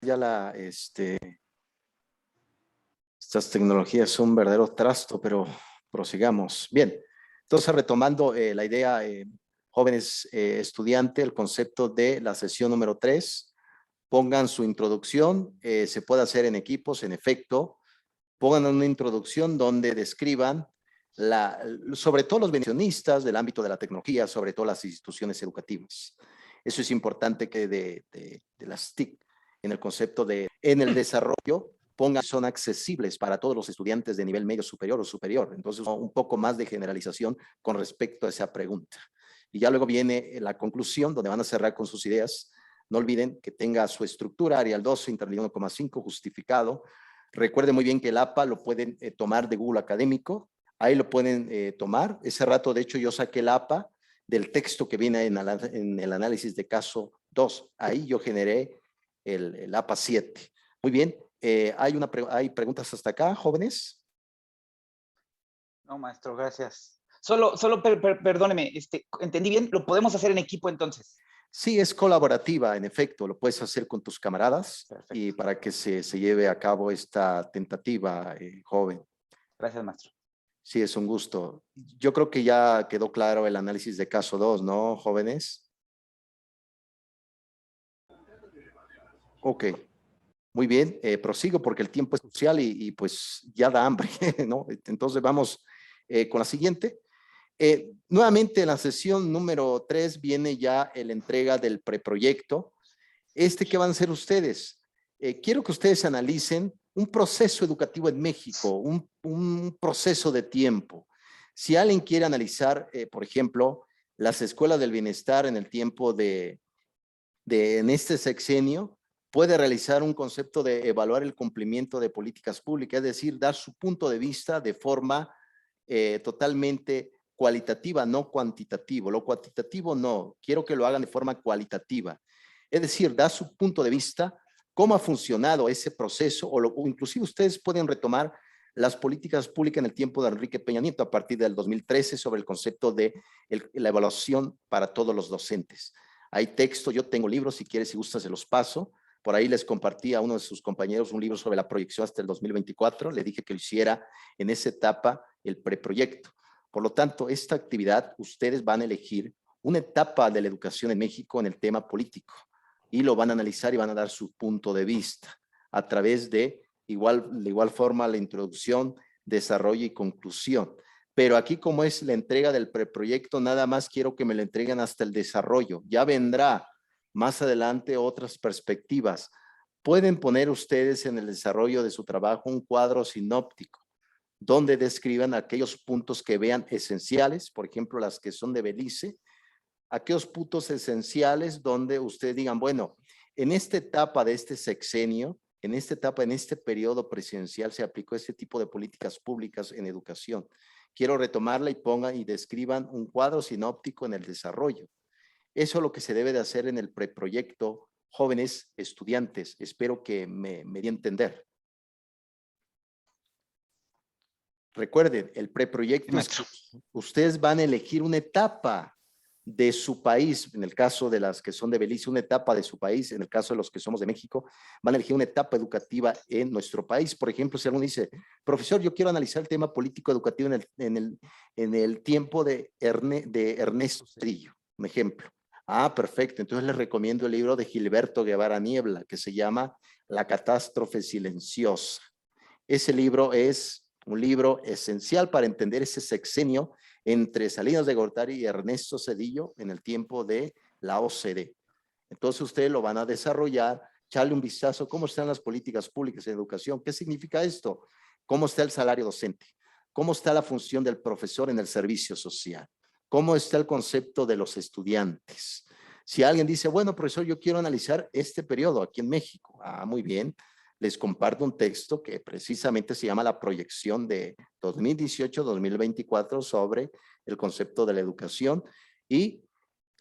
ya estas tecnologías son un verdadero trasto, pero prosigamos. Bien, entonces retomando la idea, jóvenes estudiantes, el concepto de la sesión número 3, pongan su introducción, se puede hacer en equipos, en efecto, pongan una introducción donde describan sobre todo los beneficistas del ámbito de la tecnología, sobre todo las instituciones educativas. Eso es importante que de las TIC, en el concepto en el desarrollo, pongan son accesibles para todos los estudiantes de nivel medio superior o superior. Entonces, un poco más de generalización con respecto a esa pregunta. Y ya luego viene la conclusión, donde van a cerrar con sus ideas. No olviden que tenga su estructura, Arial 12, intermedio 1,5, justificado. Recuerden muy bien que el APA lo pueden tomar de Google Académico, ahí lo pueden tomar. Ese rato, de hecho, yo saqué el APA del texto que viene en el análisis de caso 2. Ahí yo generé el APA 7. Muy bien, ¿hay preguntas hasta acá, jóvenes? No, maestro, gracias. Perdóneme, ¿entendí bien? ¿Lo podemos hacer en equipo entonces? Sí, es colaborativa, en efecto, lo puedes hacer con tus camaradas. Perfecto. Y para que se lleve a cabo esta tentativa, joven. Gracias, maestro. Sí, es un gusto. Yo creo que ya quedó claro el análisis de caso 2, ¿no, jóvenes? Ok, muy bien, prosigo porque el tiempo es crucial y pues ya da hambre, ¿no? Entonces vamos con la siguiente. Nuevamente en la sesión número 3 viene ya la entrega del preproyecto. ¿Qué van a hacer ustedes? Quiero que ustedes analicen un proceso educativo en México, un proceso de tiempo. Si alguien quiere analizar, por ejemplo, las escuelas del bienestar en el tiempo en este sexenio, puede realizar un concepto de evaluar el cumplimiento de políticas públicas, es decir, dar su punto de vista de forma totalmente cualitativa, no cuantitativo. Lo cuantitativo no, quiero que lo hagan de forma cualitativa. Es decir, dar su punto de vista, cómo ha funcionado ese proceso, o inclusive ustedes pueden retomar las políticas públicas en el tiempo de Enrique Peña Nieto a partir del 2013 sobre el concepto de la evaluación para todos los docentes. Hay texto, yo tengo libros, si quieres, si gustas, se los paso. Por ahí les compartí a uno de sus compañeros un libro sobre la proyección hasta el 2024. Le dije que lo hiciera en esa etapa el preproyecto. Por lo tanto, esta actividad, ustedes van a elegir una etapa de la educación en México en el tema político y lo van a analizar y van a dar su punto de vista a través de igual forma la introducción, desarrollo y conclusión. Pero aquí, como es la entrega del preproyecto, nada más quiero que me lo entreguen hasta el desarrollo. Ya vendrá más adelante otras perspectivas. Pueden poner ustedes en el desarrollo de su trabajo un cuadro sinóptico donde describan aquellos puntos que vean esenciales, por ejemplo, las que son de Belice, aquellos puntos esenciales donde ustedes digan, bueno, en esta etapa de este sexenio, en esta etapa, en este periodo presidencial se aplicó este tipo de políticas públicas en educación. Quiero retomarla y pongan y describan un cuadro sinóptico en el desarrollo. Eso es lo que se debe de hacer en el preproyecto, jóvenes estudiantes. Espero que me di a entender. Recuerden, el preproyecto es que ustedes van a elegir una etapa de su país, en el caso de las que son de Belice, una etapa de su país, en el caso de los que somos de México, van a elegir una etapa educativa en nuestro país. Por ejemplo, si alguno dice, profesor, yo quiero analizar el tema político educativo en el tiempo de Ernesto Cedillo, un ejemplo. Ah, perfecto. Entonces les recomiendo el libro de Gilberto Guevara Niebla, que se llama La catástrofe silenciosa. Ese libro es un libro esencial para entender ese sexenio entre Salinas de Gortari y Ernesto Cedillo en el tiempo de la OCDE. Entonces ustedes lo van a desarrollar, echarle un vistazo, cómo están las políticas públicas en educación, qué significa esto, cómo está el salario docente, cómo está la función del profesor en el servicio social, cómo está el concepto de los estudiantes. Si alguien dice, bueno, profesor, yo quiero analizar este periodo aquí en México. Ah, muy bien. Les comparto un texto que precisamente se llama la proyección de 2018-2024 sobre el concepto de la educación y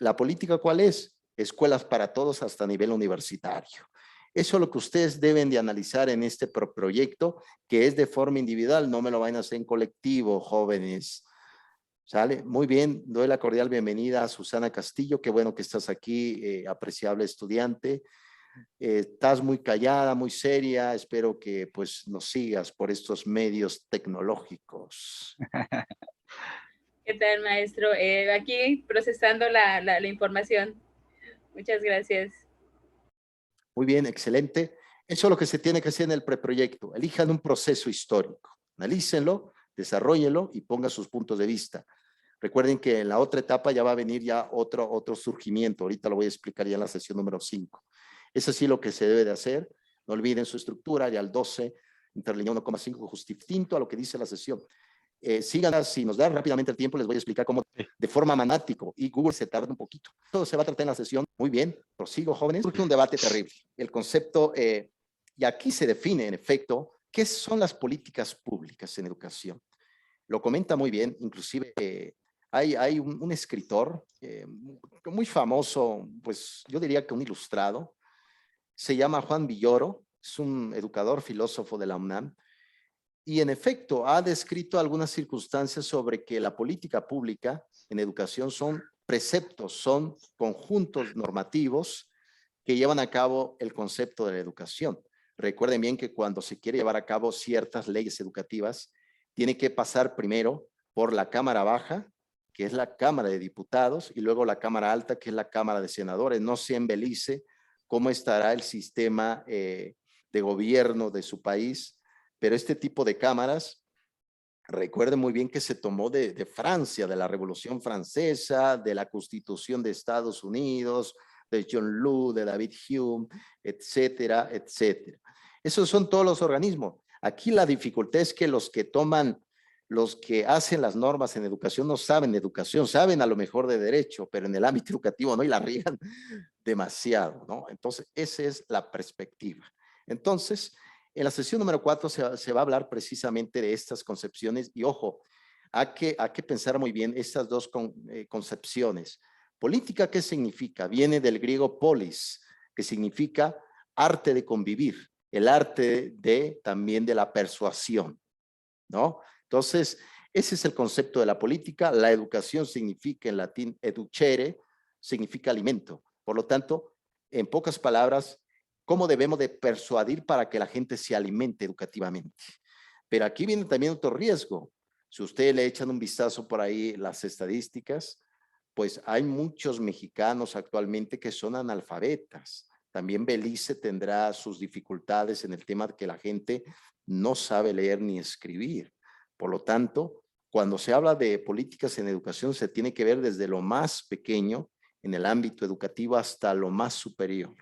la política, ¿cuál es? Escuelas para todos hasta nivel universitario. Eso es lo que ustedes deben de analizar en este proyecto, que es de forma individual, no me lo vayan a hacer en colectivo, jóvenes. ¿Sale? Muy bien, doy la cordial bienvenida a Susana Castillo, qué bueno que estás aquí, apreciable estudiante. Estás muy callada, muy seria. Espero que pues nos sigas por estos medios tecnológicos. ¿Qué tal, maestro? Aquí procesando la información. Muchas gracias. Muy bien, excelente. Eso es lo que se tiene que hacer en el preproyecto. Elijan un proceso histórico, analícenlo, desarróllenlo y pongan sus puntos de vista. Recuerden que en la otra etapa ya va a venir ya otro surgimiento. Ahorita lo voy a explicar ya en la sesión número 5. Es así lo que se debe de hacer. No olviden su estructura, ya al 12, interlínea 1,5, distinto a lo que dice la sesión. Síganos, si nos da rápidamente el tiempo, les voy a explicar cómo de forma manático, y Google se tarda un poquito. Todo se va a tratar en la sesión. Muy bien, prosigo, jóvenes. Surge un debate terrible. El concepto, y aquí se define, en efecto, qué son las políticas públicas en educación. Lo comenta muy bien, inclusive hay un escritor muy famoso, pues yo diría que un ilustrado, se llama Juan Villoro, es un educador, filósofo de la UNAM, y en efecto ha descrito algunas circunstancias sobre que la política pública en educación son preceptos, son conjuntos normativos que llevan a cabo el concepto de la educación. Recuerden bien que cuando se quiere llevar a cabo ciertas leyes educativas, tiene que pasar primero por la Cámara Baja, que es la Cámara de Diputados, y luego la Cámara Alta, que es la Cámara de Senadores. No se embelice cómo estará el sistema de gobierno de su país, pero este tipo de cámaras, recuerden muy bien que se tomó de Francia, de la Revolución Francesa, de la Constitución de Estados Unidos, de John Locke, de David Hume, etcétera, etcétera. Esos son todos los organismos. Aquí la dificultad es que los que hacen las normas en educación no saben de educación, saben a lo mejor de derecho, pero en el ámbito educativo no, y la riegan demasiado, ¿no? Entonces, esa es la perspectiva. Entonces, en la sesión número 4 se va a hablar precisamente de estas concepciones y ojo, hay que pensar muy bien estas dos concepciones. Política, ¿qué significa? Viene del griego polis, que significa arte de convivir, el arte también de la persuasión, ¿no? Entonces, ese es el concepto de la política. La educación significa en latín educere, significa alimento. Por lo tanto, en pocas palabras, ¿cómo debemos de persuadir para que la gente se alimente educativamente? Pero aquí viene también otro riesgo. Si ustedes le echan un vistazo por ahí las estadísticas, pues hay muchos mexicanos actualmente que son analfabetas. También Belice tendrá sus dificultades en el tema de que la gente no sabe leer ni escribir. Por lo tanto, cuando se habla de políticas en educación, se tiene que ver desde lo más pequeño en el ámbito educativo hasta lo más superior,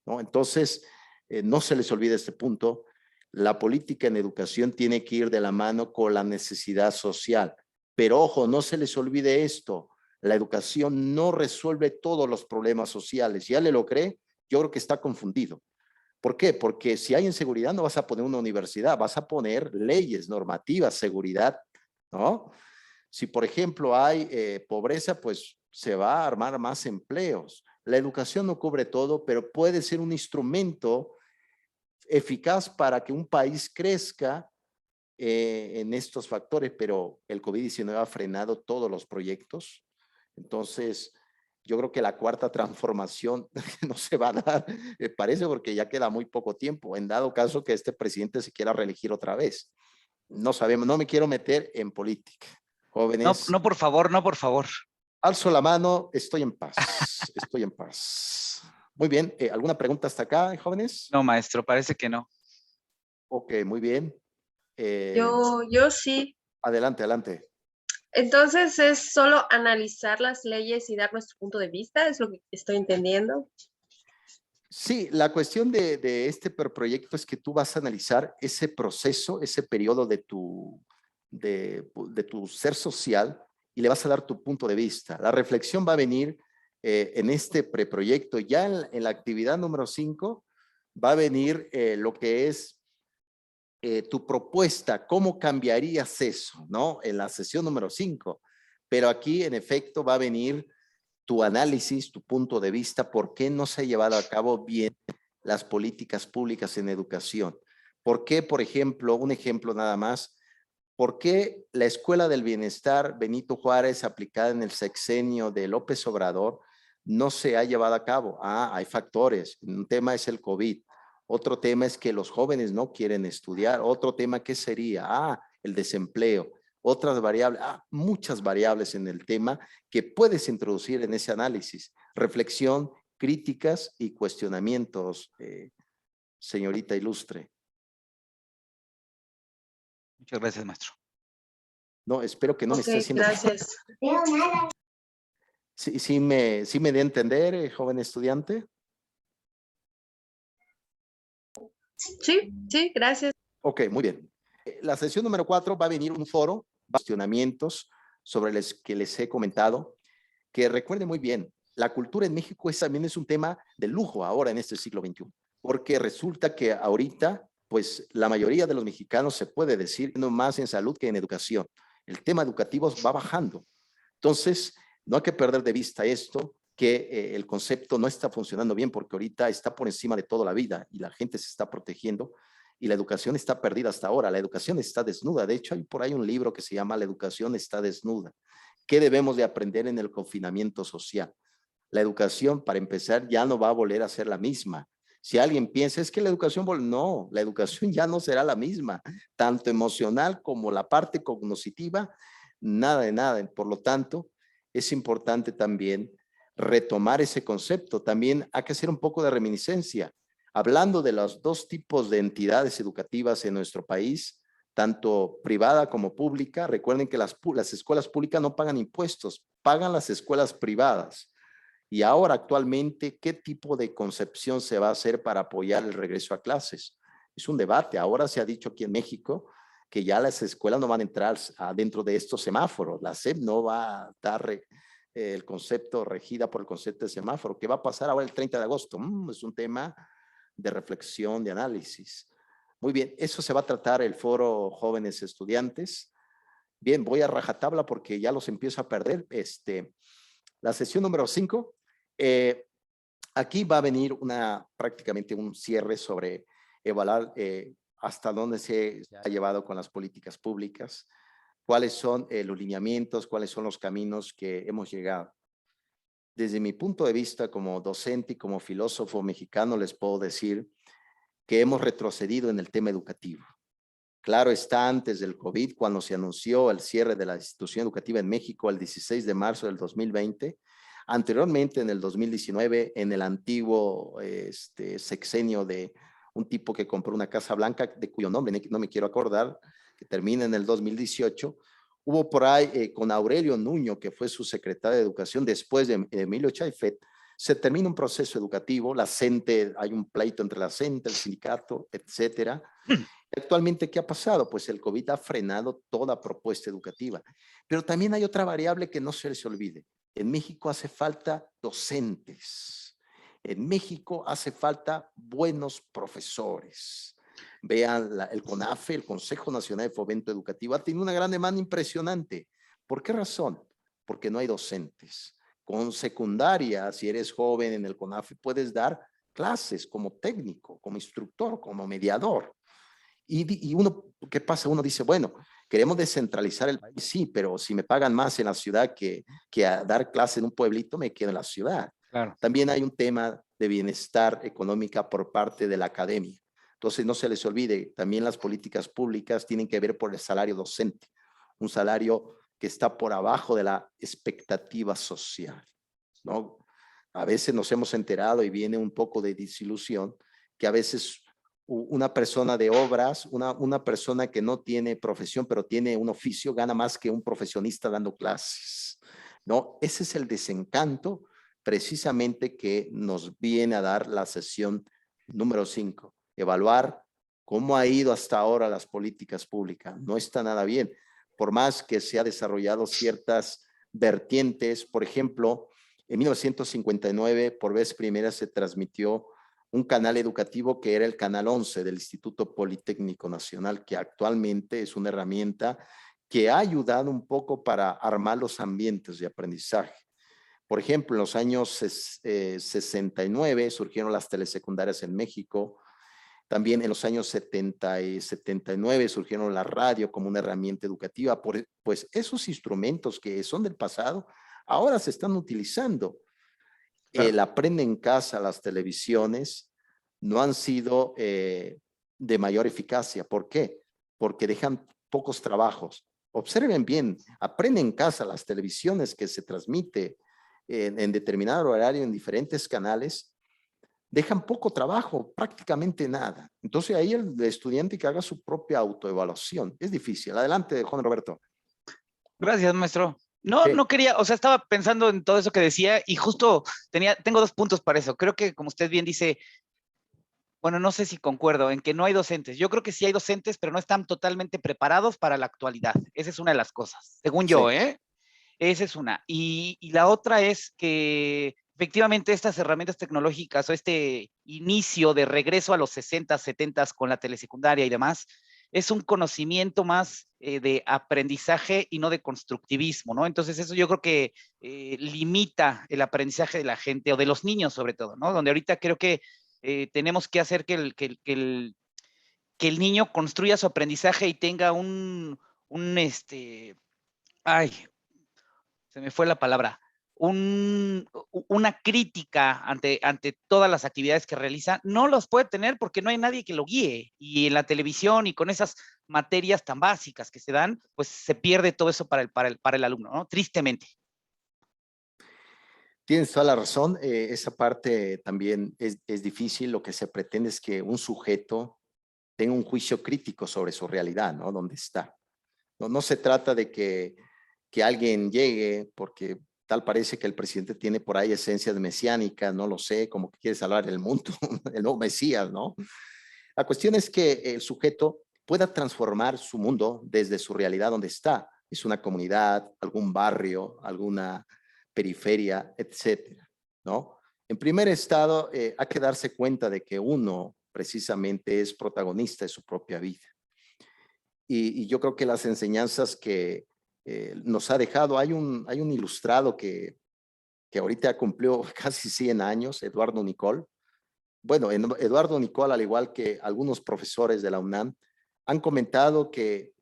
¿no? Entonces, no se les olvide este punto. La política en educación tiene que ir de la mano con la necesidad social. Pero ojo, no se les olvide esto. La educación no resuelve todos los problemas sociales. ¿Ya le lo cree? Yo creo que está confundido. ¿Por qué? Porque si hay inseguridad no vas a poner una universidad, vas a poner leyes, normativas, seguridad, ¿no? Si, por ejemplo, hay pobreza, pues se va a armar más empleos. La educación no cubre todo, pero puede ser un instrumento eficaz para que un país crezca en estos factores, pero el COVID-19 ha frenado todos los proyectos. Entonces, yo creo que la cuarta transformación no se va a dar, parece, porque ya queda muy poco tiempo, en dado caso que este presidente se quiera reelegir otra vez. No sabemos, no me quiero meter en política. Jóvenes. No, por favor, no, por favor. Alzo la mano, estoy en paz, estoy en paz. Muy bien, ¿alguna pregunta hasta acá, jóvenes? No, maestro, parece que no. Ok, muy bien. Yo sí. Adelante, adelante. Entonces es solo analizar las leyes y dar nuestro punto de vista, es lo que estoy entendiendo. Sí, la cuestión de este proyecto es que tú vas a analizar ese proceso, ese periodo de tu ser social y le vas a dar tu punto de vista. La reflexión va a venir en este preproyecto. Ya en la actividad número 5 va a venir lo que es tu propuesta, cómo cambiarías eso, ¿no? En la sesión número 5. Pero aquí, en efecto, va a venir tu análisis, tu punto de vista, por qué no se ha llevado a cabo bien las políticas públicas en educación. ¿Por qué, por ejemplo, un ejemplo nada más, por qué la Escuela del Bienestar Benito Juárez, aplicada en el sexenio de López Obrador, no se ha llevado a cabo. Hay factores. Un tema es el COVID. Otro tema es que los jóvenes no quieren estudiar. Otro tema, ¿qué sería? El desempleo. Otras variables, muchas variables en el tema que puedes introducir en ese análisis. Reflexión, críticas y cuestionamientos, señorita ilustre. Muchas gracias, maestro. No, espero que no me esté haciendo. Gracias. ¿Sí me dé a entender, joven estudiante? Sí, gracias. Ok, muy bien. La sesión número 4 va a venir un foro, cuestionamientos sobre los que les he comentado, que recuerden muy bien, la cultura en México también es un tema de lujo ahora en este siglo XXI, porque resulta que ahorita, pues la mayoría de los mexicanos se puede decir, no más en salud que en educación. El tema educativo va bajando. Entonces, no hay que perder de vista esto, que el concepto no está funcionando bien porque ahorita está por encima de toda la vida y la gente se está protegiendo y la educación está perdida hasta ahora. La educación está desnuda. De hecho, hay por ahí un libro que se llama La educación está desnuda. ¿Qué debemos de aprender en el confinamiento social? La educación, para empezar, ya no va a volver a ser la misma. Si alguien piensa, es que la educación, no, la educación ya no será la misma, tanto emocional como la parte cognitiva, nada de nada. Por lo tanto, es importante también retomar ese concepto. También hay que hacer un poco de reminiscencia. Hablando de los dos tipos de entidades educativas en nuestro país, tanto privada como pública, recuerden que las escuelas públicas no pagan impuestos, pagan las escuelas privadas. Y ahora actualmente, ¿qué tipo de concepción se va a hacer para apoyar el regreso a clases? Es un debate. Ahora se ha dicho aquí en México que ya las escuelas no van a entrar dentro de estos semáforos. La SEP no va a dar el concepto regida por el concepto de semáforo. ¿Qué va a pasar ahora el 30 de agosto? Es un tema de reflexión, de análisis. Muy bien, eso se va a tratar el foro Jóvenes Estudiantes. Bien, voy a rajatabla porque ya los empiezo a perder. La sesión número 5, aquí va a venir prácticamente un cierre sobre evaluar hasta dónde se ha llevado con las políticas públicas, cuáles son los lineamientos, cuáles son los caminos que hemos llegado. Desde mi punto de vista como docente y como filósofo mexicano les puedo decir que hemos retrocedido en el tema educativo. Claro está, antes del COVID, cuando se anunció el cierre de la institución educativa en México el 16 de marzo del 2020, anteriormente en el 2019, en el antiguo sexenio de un tipo que compró una Casa Blanca, de cuyo nombre no me quiero acordar, que termina en el 2018, hubo por ahí con Aurelio Nuño, que fue su secretario de Educación después de Emilio Chaifet, se termina un proceso educativo, la CENTE, hay un pleito entre la CENTE, el sindicato, etcétera. Actualmente, ¿qué ha pasado? Pues el COVID ha frenado toda propuesta educativa. Pero también hay otra variable que no se les olvide. En México hace falta docentes. En México hace falta buenos profesores. Vean, el CONAFE, el Consejo Nacional de Fomento Educativo, ha tenido una gran demanda impresionante. ¿Por qué razón? Porque no hay docentes. Con secundaria, si eres joven en el CONAFE, puedes dar clases como técnico, como instructor, como mediador. Y uno, ¿qué pasa? Uno dice, bueno, queremos descentralizar el país, sí, pero si me pagan más en la ciudad que a dar clase en un pueblito, me quedo en la ciudad. Claro. También hay un tema de bienestar económica por parte de la academia. Entonces, no se les olvide, también las políticas públicas tienen que ver por el salario docente, un salario que está por abajo de la expectativa social, ¿no? A veces nos hemos enterado y viene un poco de desilusión que a veces una persona de obras, una persona que no tiene profesión, pero tiene un oficio, gana más que un profesionista dando clases, ¿no? Ese es el desencanto precisamente que nos viene a dar la sesión número 5, evaluar cómo ha ido hasta ahora las políticas públicas. No está nada bien, por más que se ha desarrollado ciertas vertientes. Por ejemplo, en 1959, por vez primera, se transmitió un canal educativo que era el Canal 11 del Instituto Politécnico Nacional, que actualmente es una herramienta que ha ayudado un poco para armar los ambientes de aprendizaje. Por ejemplo, en los años 69 surgieron las telesecundarias en México. También en los años 70 y 79 surgieron la radio como una herramienta educativa. Pues esos instrumentos que son del pasado ahora se están utilizando. el aprende en casa, las televisiones, no han sido de mayor eficacia. ¿Por qué? Porque dejan pocos trabajos. Observen bien, aprende en casa, las televisiones que se transmite en determinado horario en diferentes canales, dejan poco trabajo, prácticamente nada. Entonces ahí el estudiante que haga su propia autoevaluación. Es difícil. Adelante, Juan Roberto. Gracias, maestro. No, Sí. no quería, o sea, estaba pensando en todo eso que decía y justo tengo 2 puntos para eso. Creo que, como usted bien dice, bueno, no sé si concuerdo en que no hay docentes. Yo creo que sí hay docentes, pero no están totalmente preparados para la actualidad. Esa es una de las cosas, según yo, Sí. ¿eh? Esa es una. Y la otra es que efectivamente estas herramientas tecnológicas o este inicio de regreso a los 60, 70 con la telesecundaria y demás, es un conocimiento más de aprendizaje y no de constructivismo, ¿no? Entonces eso yo creo que limita el aprendizaje de la gente o de los niños sobre todo, ¿no? Donde ahorita creo que tenemos que hacer que el niño construya su aprendizaje y tenga ay, se me fue la palabra, una crítica ante todas las actividades que realiza, no los puede tener porque no hay nadie que lo guíe. Y en la televisión y con esas materias tan básicas que se dan, pues se pierde todo eso para el alumno, ¿no? Tristemente. Tienes toda la razón. Esa parte también es difícil. Lo que se pretende es que un sujeto tenga un juicio crítico sobre su realidad, ¿no? ¿Dónde está? No se trata de que alguien llegue, porque tal parece que el presidente tiene por ahí esencias mesiánicas, no lo sé, como que quiere salvar el mundo, el nuevo Mesías, ¿no? La cuestión es que el sujeto pueda transformar su mundo desde su realidad donde está. Es una comunidad, algún barrio, alguna periferia, etcétera, ¿no? En primer estado, hay que darse cuenta de que uno precisamente es protagonista de su propia vida. Y yo creo que las enseñanzas que nos ha dejado, hay un ilustrado que ahorita cumplió casi 100 años, Eduardo Nicol. Bueno, Eduardo Nicol, al igual que algunos profesores de la UNAM, han comentado que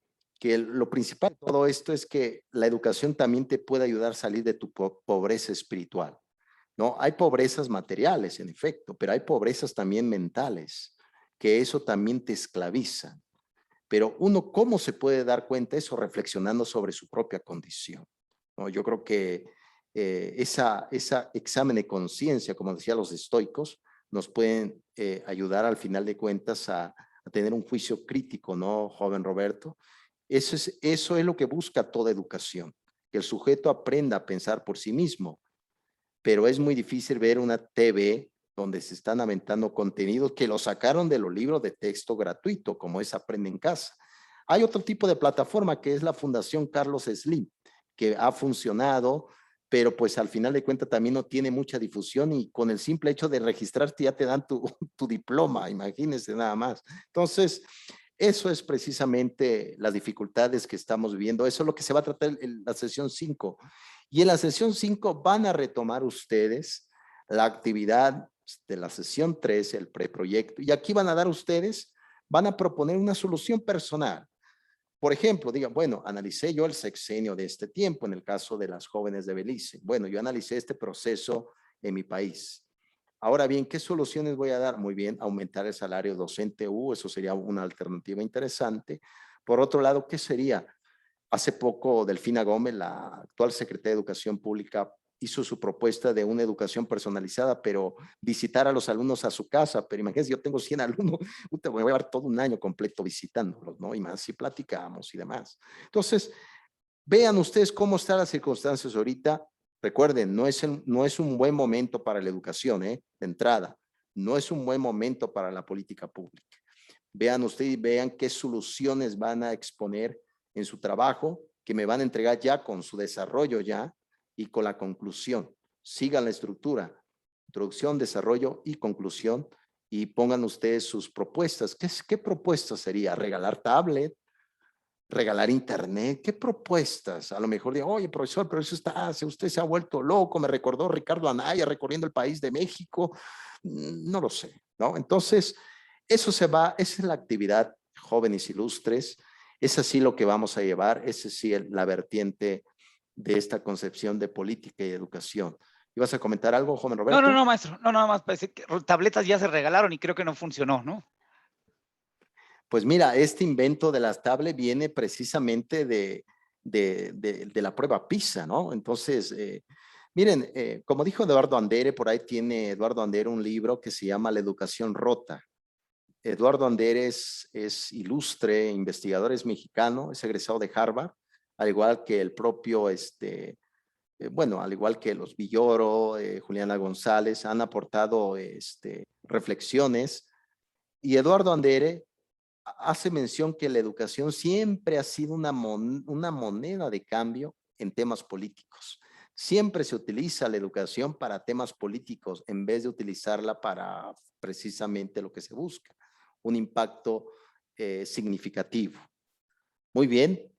lo principal de todo esto es que la educación también te puede ayudar a salir de tu pobreza espiritual, ¿no? Hay pobrezas materiales, en efecto, pero hay pobrezas también mentales, que eso también te esclaviza. Pero uno, ¿cómo se puede dar cuenta de eso? Reflexionando sobre su propia condición, ¿no? Yo creo que esa examen de conciencia, como decían los estoicos, nos pueden ayudar al final de cuentas a tener un juicio crítico, ¿no, joven Roberto? Eso es lo que busca toda educación, que el sujeto aprenda a pensar por sí mismo, pero es muy difícil ver una TV donde se están aventando contenidos que lo sacaron de los libros de texto gratuito, como es Aprende en Casa. Hay otro tipo de plataforma que es la Fundación Carlos Slim, que ha funcionado, pero pues al final de cuentas también no tiene mucha difusión y con el simple hecho de registrarte ya te dan tu diploma, imagínense nada más. Entonces, eso es precisamente las dificultades que estamos viviendo. Eso es lo que se va a tratar en la sesión 5. Y en la sesión 5 van a retomar ustedes la actividad de la sesión 3, el preproyecto. Y aquí van a dar ustedes, van a proponer una solución personal. Por ejemplo, digan, bueno, analicé yo el sexenio de este tiempo, en el caso de las jóvenes de Belice. Bueno, yo analicé este proceso en mi país. Ahora bien, ¿qué soluciones voy a dar? Muy bien, aumentar el salario docente, eso sería una alternativa interesante. Por otro lado, ¿qué sería? Hace poco, Delfina Gómez, la actual secretaria de Educación Pública, hizo su propuesta de una educación personalizada, pero visitar a los alumnos a su casa. Pero imagínense, yo tengo 100 alumnos, me voy a llevar todo un año completo visitándolos, ¿no? Y más si platicamos y demás. Entonces, vean ustedes cómo están las circunstancias ahorita. Recuerden, no es un buen momento para la educación, de entrada. No es un buen momento para la política pública. Vean ustedes, vean qué soluciones van a exponer en su trabajo, que me van a entregar ya con su desarrollo ya y con la conclusión. Sigan la estructura, introducción, desarrollo y conclusión, y pongan ustedes sus propuestas. ¿Qué propuestas sería? ¿Regalar tablet? ¿Regalar internet? ¿Qué propuestas? A lo mejor digo, oye, profesor, pero eso está, usted se ha vuelto loco, me recordó Ricardo Anaya recorriendo el país de México. No lo sé, ¿no? Entonces, eso se va, esa es la actividad, jóvenes ilustres, es así lo que vamos a llevar, esa sí la vertiente de esta concepción de política y educación. ¿Ibas a comentar algo, joven No, Roberto? no, maestro. No, nada más para decir que tabletas ya se regalaron y creo que no funcionó, ¿no? Pues mira, este invento de las tablets viene precisamente de la prueba PISA, ¿no? Entonces, miren, como dijo Eduardo Andere, por ahí tiene Eduardo Andere un libro que se llama La educación rota. Eduardo Andere es ilustre investigador, es mexicano, es egresado de Harvard, al igual que el propio, bueno, al igual que los Villoro, Juliana González, han aportado reflexiones. Y Eduardo Andere hace mención que la educación siempre ha sido una moneda de cambio en temas políticos. Siempre se utiliza la educación para temas políticos en vez de utilizarla para precisamente lo que se busca, un impacto significativo. Muy bien,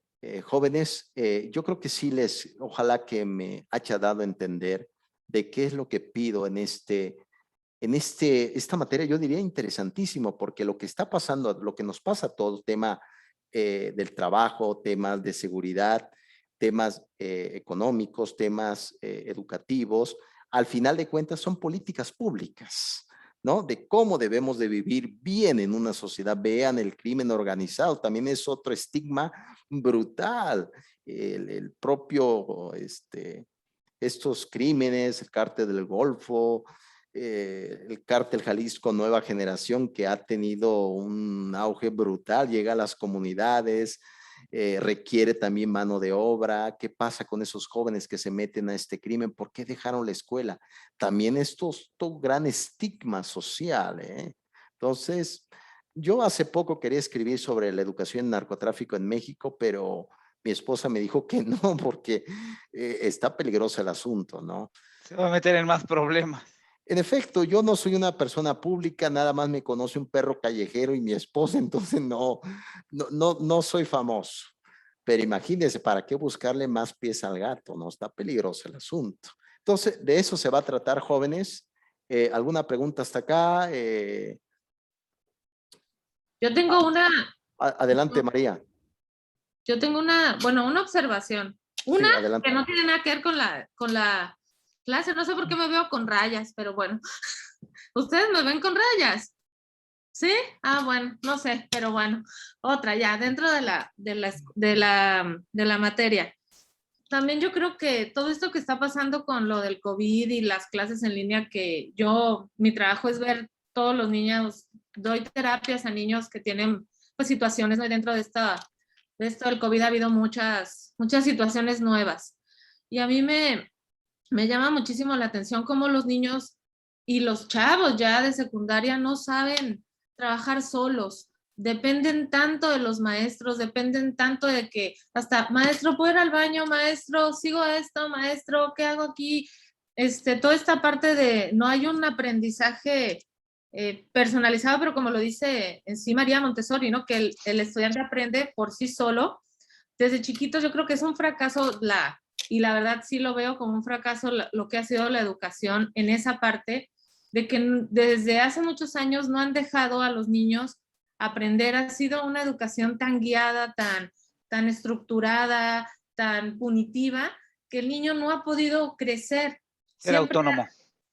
jóvenes, yo creo que sí ojalá que me haya dado a entender de qué es lo que pido en esta materia. Yo diría interesantísimo, porque lo que está pasando, lo que nos pasa a todos, tema del trabajo, temas de seguridad, temas económicos, temas educativos, al final de cuentas son políticas públicas, ¿no? De cómo debemos de vivir bien en una sociedad. Vean el crimen organizado, también es otro estigma brutal. El propio, estos crímenes, el cártel del Golfo, el cártel Jalisco Nueva Generación, que ha tenido un auge brutal, llega a las comunidades, requiere también mano de obra. ¿Qué pasa con esos jóvenes que se meten a este crimen? ¿Por qué dejaron la escuela? También esto es un gran estigma social, ¿eh? Entonces, yo hace poco quería escribir sobre la educación en narcotráfico en México, pero mi esposa me dijo que no, porque está peligroso el asunto, ¿no? Se va a meter en más problemas. En efecto, yo no soy una persona pública, nada más me conoce un perro callejero y mi esposa, entonces no soy famoso. Pero imagínense, ¿para qué buscarle más pies al gato? No, está peligroso el asunto. Entonces, de eso se va a tratar, jóvenes. ¿Alguna pregunta hasta acá? Yo tengo Adelante, María. yo tengo bueno, una observación. Una Sí, adelante. que no tiene nada que ver con la clase. No sé por qué me veo con rayas, pero bueno. ¿Ustedes me ven con rayas? ¿Sí? Ah, bueno, no sé, pero bueno. Otra, ya, dentro de la materia. También yo creo que todo esto que está pasando con lo del COVID y las clases en línea, que mi trabajo es ver todos los niños, doy terapias a niños que tienen pues situaciones, ¿no? Dentro de esto del COVID ha habido muchas situaciones nuevas. Y a mí me llama muchísimo la atención cómo los niños y los chavos ya de secundaria no saben trabajar solos. Dependen tanto de los maestros, dependen tanto de que hasta, maestro, ¿puedo ir al baño? Maestro, sigo esto, maestro, ¿qué hago aquí? Toda esta parte de, no hay un aprendizaje personalizado, pero como lo dice en sí María Montessori, ¿no? Que el estudiante aprende por sí solo. Desde chiquitos yo creo que es un fracaso y la verdad sí lo veo como un fracaso lo que ha sido la educación en esa parte, de que desde hace muchos años no han dejado a los niños aprender. Ha sido una educación tan guiada, tan estructurada, tan punitiva, que el niño no ha podido crecer. Ser autónomo.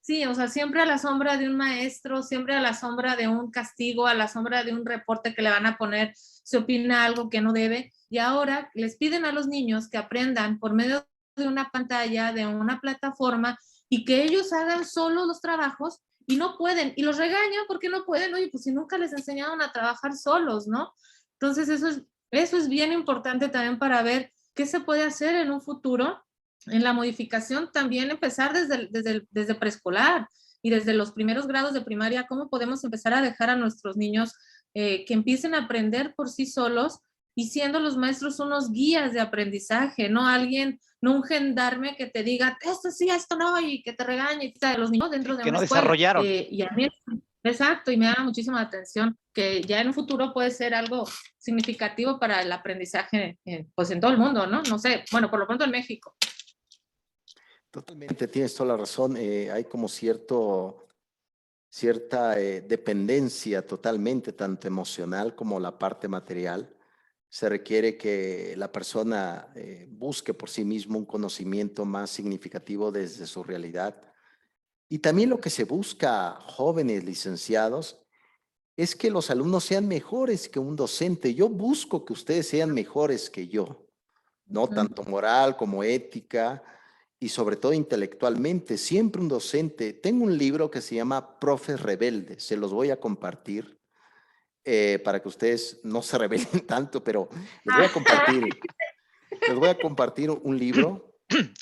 Sí, o sea, siempre a la sombra de un maestro, siempre a la sombra de un castigo, a la sombra de un reporte que le van a poner, se opina algo que no debe. Y ahora les piden a los niños que aprendan por medio de una pantalla, de una plataforma, y que ellos hagan solo los trabajos y no pueden. Y los regañan porque no pueden. Oye, pues si nunca les enseñaron a trabajar solos, ¿no? Entonces eso es bien importante también para ver qué se puede hacer en un futuro. En la modificación también empezar desde preescolar y desde los primeros grados de primaria, cómo podemos empezar a dejar a nuestros niños que empiecen a aprender por sí solos y siendo los maestros unos guías de aprendizaje, no un gendarme que te diga esto sí, esto no, y que te regañe, y los niños dentro de que una no escuela. desarrollaron. Y a mí, exacto, y me da muchísima atención que ya en un futuro puede ser algo significativo para el aprendizaje pues en todo el mundo, ¿no? No sé, bueno, por lo pronto en México. Totalmente, tienes toda la razón. Hay como cierta dependencia totalmente, tanto emocional como la parte material. Se requiere que la persona busque por sí mismo un conocimiento más significativo desde su realidad, Y también lo que se busca, jóvenes licenciados, es que los alumnos sean mejores que un docente. Yo busco que ustedes sean mejores que yo, ¿no? Tanto moral como ética y sobre todo intelectualmente. Siempre un docente. Tengo un libro que se llama Profes Rebeldes, se los voy a compartir para que ustedes no se rebelen tanto, pero les voy a compartir un libro.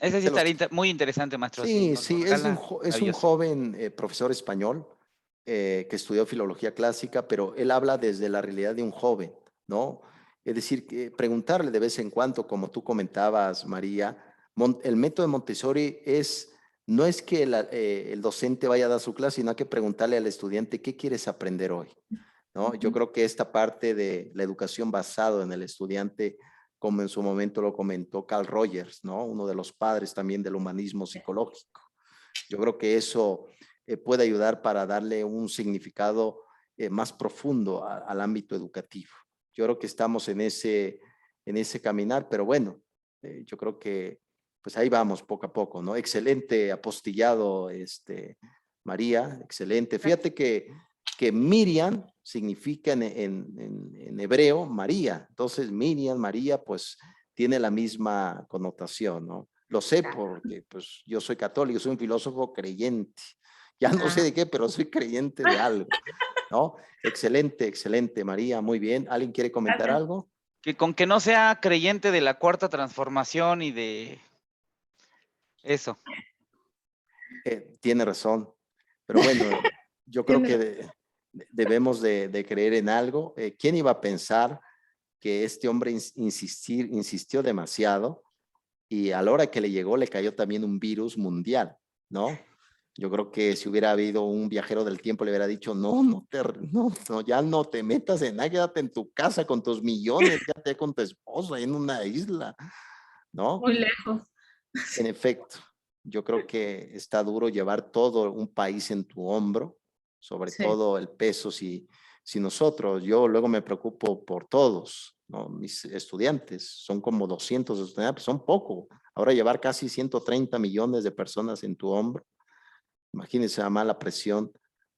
Ese sí estaría muy interesante, maestro. Si Sí, nos lo sí, es regala, un maravilloso. joven profesor español que estudió filología clásica, pero él habla desde la realidad de un joven, ¿no? Es decir, que preguntarle de vez en cuando, como tú comentabas, María, el método de Montessori no es que el docente vaya a dar su clase, sino hay que preguntarle al estudiante, ¿qué quieres aprender hoy? ¿No? Yo creo que esta parte de la educación basada en el estudiante, como en su momento lo comentó Carl Rogers, ¿no? Uno de los padres también del humanismo psicológico. Yo creo que eso puede ayudar para darle un significado más profundo al ámbito educativo. Yo creo que estamos en ese caminar, pero bueno, yo creo que pues ahí vamos poco a poco, ¿no? Excelente apostillado, María, excelente. Fíjate que Miriam significa en hebreo María. Entonces Miriam, María, pues tiene la misma connotación, ¿no? Lo sé porque pues yo soy católico, soy un filósofo creyente. Ya no sé de qué, pero soy creyente de algo, ¿no? Excelente, excelente, María, muy bien. ¿Alguien quiere comentar Gracias. algo? Que con que no sea creyente de la cuarta transformación y de eso. Tiene razón, pero bueno, yo creo que debemos de creer en algo. ¿Quién iba a pensar que este hombre insistió demasiado y a la hora que le llegó le cayó también un virus mundial, ¿no? Yo creo que si hubiera habido un viajero del tiempo le hubiera dicho, no, ya no te metas en nada, quédate en tu casa con tus millones, quédate con tu esposa en una isla, ¿no? Muy lejos. En efecto, yo creo que está duro llevar todo un país en tu hombro, sobre Sí. todo el peso si nosotros, yo luego me preocupo por todos, ¿no? Mis estudiantes, son como 200 estudiantes, son poco. Ahora llevar casi 130 millones de personas en tu hombro, imagínense la mala presión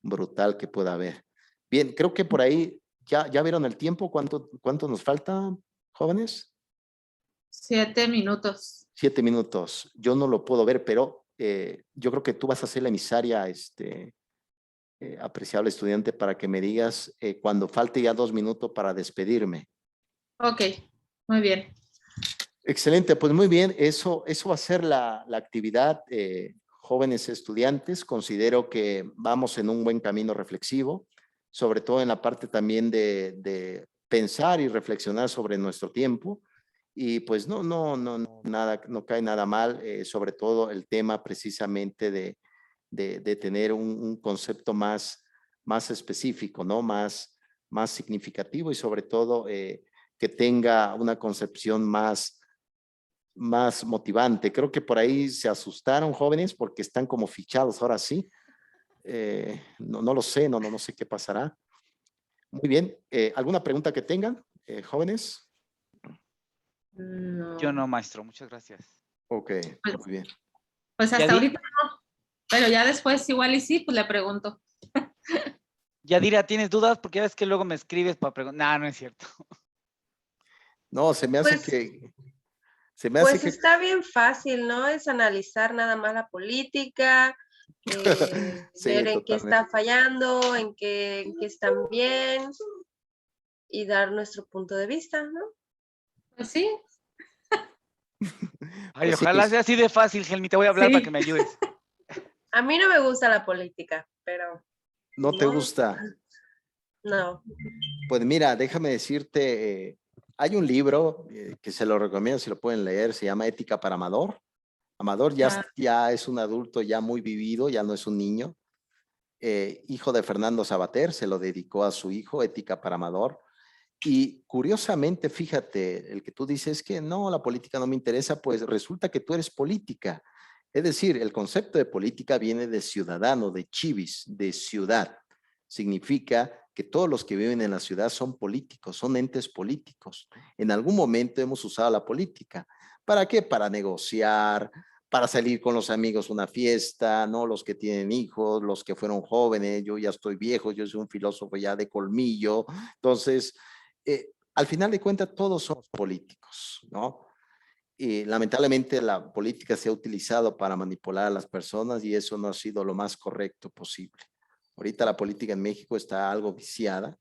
brutal que pueda haber. Bien, creo que por ahí ya vieron el tiempo, ¿cuánto nos falta, jóvenes? 7 minutos. 7 minutos. Yo no lo puedo ver, pero yo creo que tú vas a ser la emisaria, apreciable estudiante, para que me digas cuando falte ya 2 minutos para despedirme. Ok, muy bien. Excelente, pues muy bien. Eso va a ser la actividad, jóvenes estudiantes. Considero que vamos en un buen camino reflexivo, sobre todo en la parte también de pensar y reflexionar sobre nuestro tiempo. Y pues nada, no cae nada mal, sobre todo el tema precisamente de tener un concepto más específico, ¿no? Más significativo y sobre todo que tenga una concepción más motivante. Creo que por ahí se asustaron jóvenes porque están como fichados ahora sí. No lo sé, no sé qué pasará. Muy bien. ¿Alguna pregunta que tengan, jóvenes? No. Yo no, maestro, muchas gracias. Ok, Pues, muy bien. pues hasta ahorita no, pero ya después igual y sí, pues le pregunto. Yadira, ¿tienes dudas? Porque ya ves que luego me escribes para preguntar. No es cierto. No, se me hace Pues, que... Pues está bien fácil, ¿no? Es analizar nada más la política, Sí, ver en qué totalmente. está fallando, en qué están bien y dar nuestro punto de vista, ¿no? Pues sí. Ay, Pues sí, ojalá sea así de fácil, Helmi. Te voy a hablar Sí. para que me ayudes. A mí no me gusta la política, pero ¿no te gusta? no. Pues mira, déjame decirte, hay un libro que se lo recomiendo si lo pueden leer, se llama Ética para Amador. Amador ya es un adulto ya muy vivido, ya no es un niño. Hijo de Fernando Sabater, se lo dedicó a su hijo, Ética para Amador. Y curiosamente, fíjate, el que tú dices que no, la política no me interesa, pues resulta que tú eres política. Es decir, el concepto de política viene de ciudadano, de civis, de ciudad. Significa que todos los que viven en la ciudad son políticos, son entes políticos. En algún momento hemos usado la política. ¿Para qué? Para negociar, para salir con los amigos a una fiesta, ¿no? Los que tienen hijos, los que fueron jóvenes, yo ya estoy viejo, yo soy un filósofo ya de colmillo. Entonces, al final de cuentas, todos somos políticos, ¿no? Y lamentablemente la política se ha utilizado para manipular a las personas y eso no ha sido lo más correcto posible. Ahorita la política en México está algo viciada,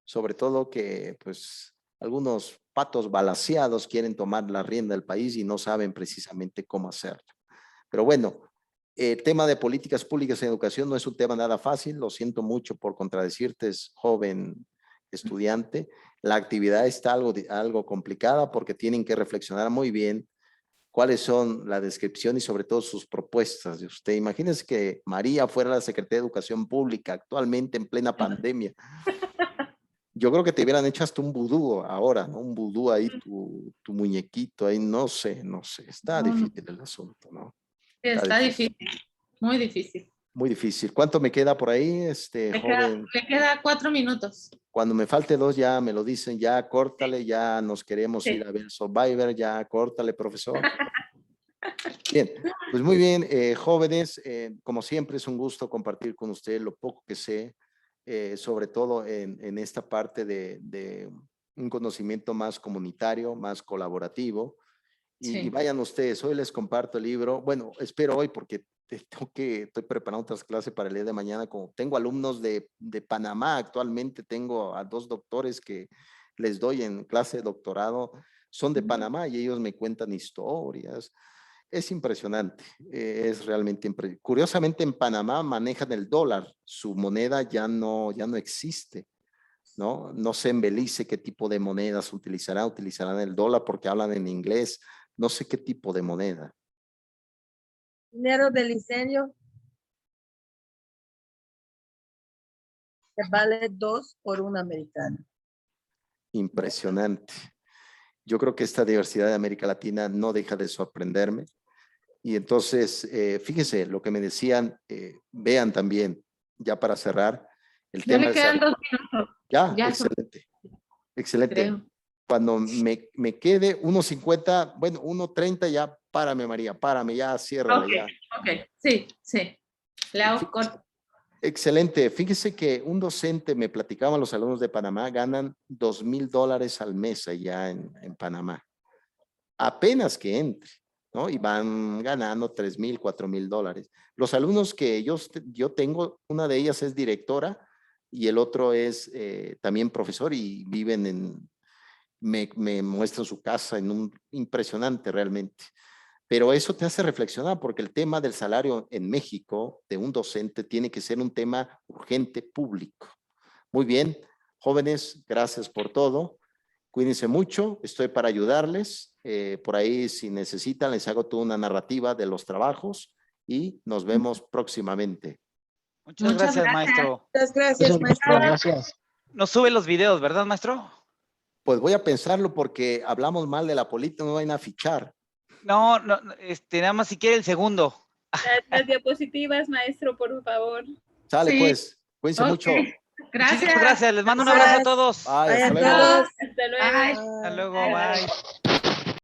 sobre todo que pues algunos patos balaceados quieren tomar la rienda del país y no saben precisamente cómo hacerlo. Pero bueno, el tema de políticas públicas en educación no es un tema nada fácil, lo siento mucho por contradecirte, joven estudiante. La actividad está algo complicada porque tienen que reflexionar muy bien cuáles son la descripción y sobre todo sus propuestas de usted. Imagínese que María fuera la Secretaría de Educación Pública actualmente en plena pandemia. Yo creo que te hubieran hecho hasta un vudú ahora, ¿no? Un vudú ahí, tu muñequito ahí, no sé. Está difícil el asunto, ¿no? Está difícil, muy difícil. Muy difícil. ¿Cuánto me queda por ahí, joven? Le queda 4 minutos. Cuando me falte 2 ya me lo dicen, ya córtale, ya nos queremos ir a ver Survivor, ya córtale, profesor. Bien, pues muy bien, jóvenes, como siempre es un gusto compartir con ustedes lo poco que sé, sobre todo en esta parte de un conocimiento más comunitario, más colaborativo. Y vayan ustedes, hoy les comparto el libro. Bueno, espero hoy porque estoy preparando otras clases para el día de mañana. Como tengo alumnos de Panamá, actualmente tengo a 2 doctores que les doy en clase de doctorado, son de Panamá y ellos me cuentan historias. Es impresionante, es realmente impresionante. Curiosamente en Panamá manejan el dólar, su moneda ya no existe, ¿no? No sé en Belice qué tipo de monedas utilizarán el dólar porque hablan en inglés, no sé qué tipo de moneda. Dinero beliceño que vale 2 por 1 americano. Impresionante. Yo creo que esta diversidad de América Latina no deja de sorprenderme. Y entonces, fíjense lo que me decían, vean también, ya para cerrar, el Ya tema. le quedan 2 minutos. Ya, Ya excelente. Excelente. Creo. Cuando me quede 1:50, bueno, 1:30 ya, párame María, párame, ya, ciérrala ya. Ok, sí. Le hago corto. Excelente. Fíjese que un docente, me platicaban los alumnos de Panamá, ganan $2,000 al mes allá en Panamá. Apenas que entre, ¿no? Y van ganando $3,000, $4,000. Los alumnos que yo tengo, una de ellas es directora y el otro es también profesor y viven me muestran su casa impresionante realmente. Pero eso te hace reflexionar porque el tema del salario en México de un docente tiene que ser un tema urgente público. Muy bien, jóvenes, gracias por todo. Cuídense mucho, estoy para ayudarles. Por ahí, si necesitan, les hago toda una narrativa de los trabajos y nos vemos próximamente. Muchas gracias, maestro. Muchas gracias, maestro. Gracias. Nos sube los videos, ¿verdad, maestro? Pues voy a pensarlo porque hablamos mal de la política, no vayan a fichar. No, nada más si quiere el segundo. Las diapositivas, maestro, por favor. Sale Sí. pues, cuídense mucho. Muchísimas gracias, les mando un abrazo a todos. Bye, hasta Bye a luego. todos. Hasta luego. Bye. Hasta luego, bye.